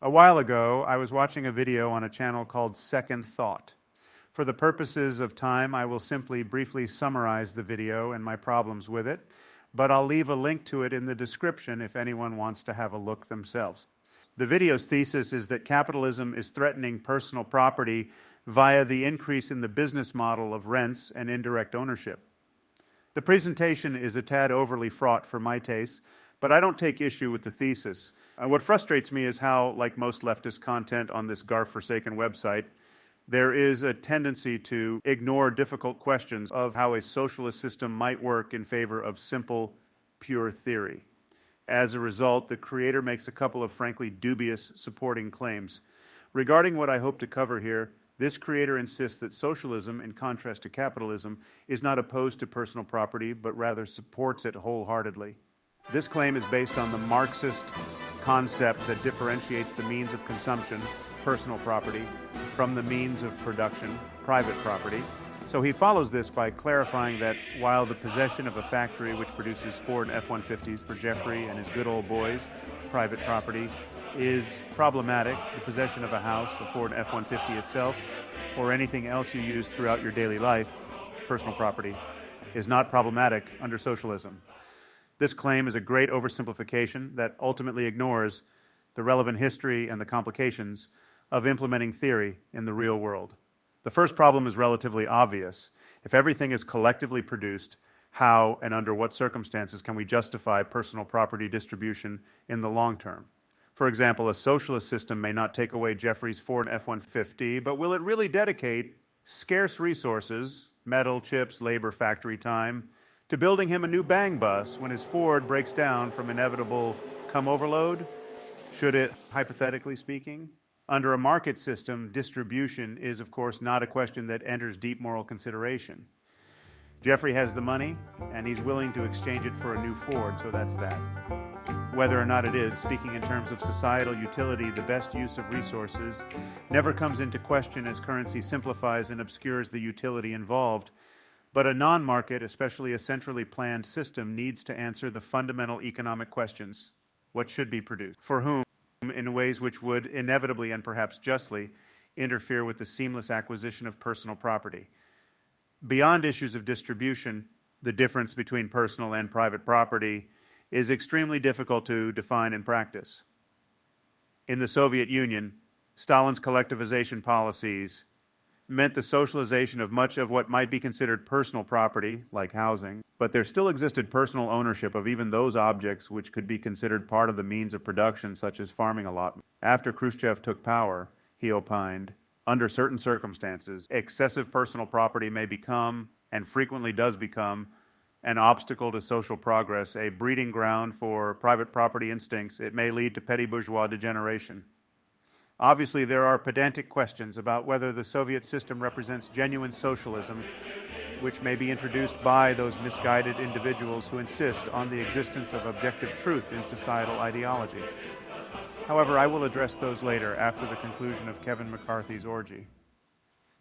A while ago, I was watching a video on a channel called Second Thought. For the purposes of time, I will simply briefly summarize the video and my problems with it, but I'll leave a link to it in the description if anyone wants to have a look themselves. The video's thesis is that capitalism is threatening personal property via the increase in the business model of rents and indirect ownership. The presentation is a tad overly fraught for my taste, but I don't take issue with the thesis. What frustrates me is how, like most leftist content on this garf-forsaken website, there is a tendency to ignore difficult questions of how a socialist system might work in favor of simple, pure theory. As a result, the creator makes a couple of frankly dubious supporting claims. Regarding what I hope to cover here, this creator insists that socialism, in contrast to capitalism, is not opposed to personal property, but rather supports it wholeheartedly. This claim is based on the Marxist concept that differentiates the means of consumption, personal property, from the means of production, private property. So he follows this by clarifying that while the possession of a factory which produces Ford F-150s for Jeffrey and his good old boys, private property, is problematic, the possession of a house, a Ford F-150 itself, or anything else you use throughout your daily life, personal property, is not problematic under socialism. This claim is a great oversimplification that ultimately ignores the relevant history and the complications of implementing theory in the real world. The first problem is relatively obvious. If everything is collectively produced, how and under what circumstances can we justify personal property distribution in the long term? For example, a socialist system may not take away Jeffrey's Ford F-150, but will it really dedicate scarce resources, metal, chips, labor, factory time, to building him a new bang bus when his Ford breaks down from inevitable cum overload? Should it, hypothetically speaking? Under a market system, distribution is, of course, not a question that enters deep moral consideration. Jeffrey has the money, and he's willing to exchange it for a new Ford, so that's that. Whether or not it is, speaking in terms of societal utility, the best use of resources never comes into question as currency simplifies and obscures the utility involved. But a non-market, especially a centrally planned system, needs to answer the fundamental economic questions. What should be produced? For whom? In ways which would inevitably and perhaps justly interfere with the seamless acquisition of personal property. Beyond issues of distribution, the difference between personal and private property is extremely difficult to define in practice. In the Soviet Union, Stalin's collectivization policies meant the socialization of much of what might be considered personal property, like housing, but there still existed personal ownership of even those objects which could be considered part of the means of production, such as farming allotment. After Khrushchev took power, he opined, under certain circumstances, excessive personal property may become, and frequently does become, an obstacle to social progress, a breeding ground for private property instincts. It may lead to petty bourgeois degeneration. Obviously, there are pedantic questions about whether the Soviet system represents genuine socialism, which may be introduced by those misguided individuals who insist on the existence of objective truth in societal ideology. However, I will address those later after the conclusion of Kevin McCarthy's orgy.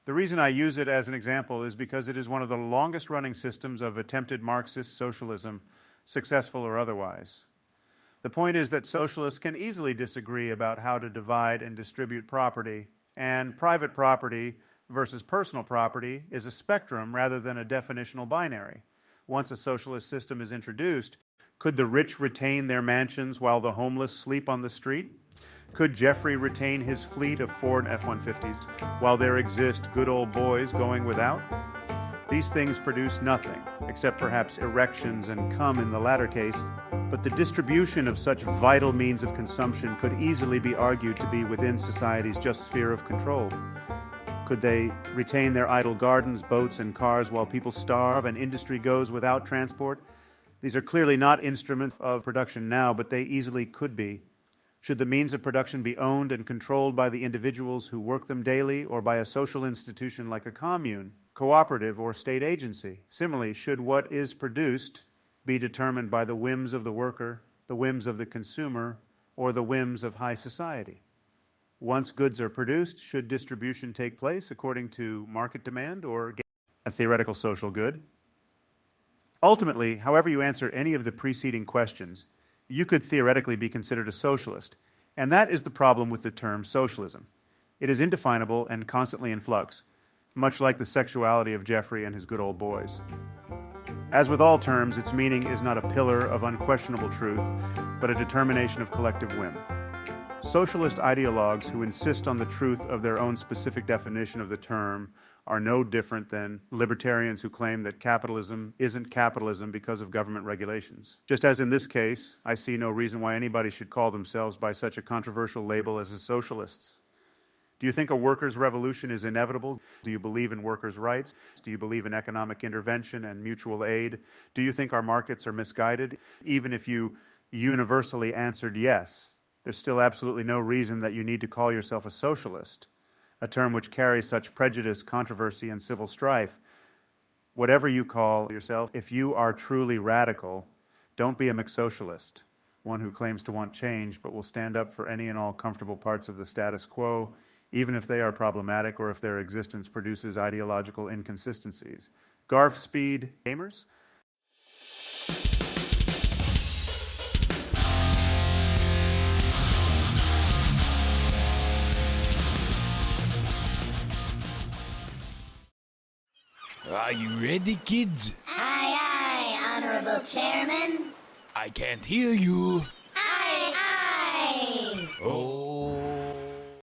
The reason I use it as an example is because it is one of the longest-running systems of attempted Marxist socialism, successful or otherwise. The point is that socialists can easily disagree about how to divide and distribute property, and private property versus personal property is a spectrum rather than a definitional binary. Once a socialist system is introduced, could the rich retain their mansions while the homeless sleep on the street? Could Jeffrey retain his fleet of Ford F-150s while there exist good old boys going without? These things produce nothing, except perhaps erections and cum in the latter case, but the distribution of such vital means of consumption could easily be argued to be within society's just sphere of control. Could they retain their idle gardens, boats, and cars while people starve and industry goes without transport? These are clearly not instruments of production now, but they easily could be. Should the means of production be owned and controlled by the individuals who work them daily, or by a social institution like a commune, cooperative, or state agency? Similarly, should what is produced be determined by the whims of the worker, the whims of the consumer, or the whims of high society? Once goods are produced, should distribution take place according to market demand or a theoretical social good? Ultimately, however you answer any of the preceding questions, you could theoretically be considered a socialist, And that is the problem with the term socialism. It is indefinable and constantly in flux, much like the sexuality of Jeffrey and his good old boys. As with all terms, its meaning is not a pillar of unquestionable truth, but a determination of collective whim. Socialist ideologues who insist on the truth of their own specific definition of the term are no different than libertarians who claim that capitalism isn't capitalism because of government regulations. Just as in this case, I see no reason why anybody should call themselves by such a controversial label as socialists. Do you think a workers' revolution is inevitable? Do you believe in workers' rights? Do you believe in economic intervention and mutual aid? Do you think our markets are misguided? Even if you universally answered yes, there's still absolutely no reason that you need to call yourself a socialist, a term which carries such prejudice, controversy, and civil strife. Whatever you call yourself, if you are truly radical, don't be a McSocialist, one who claims to want change but will stand up for any and all comfortable parts of the status quo, even if they are problematic or if their existence produces ideological inconsistencies. Garf speed gamers? Are you ready, kids? Aye, aye, Honorable Chairman. I can't hear you. Aye, aye. Oh.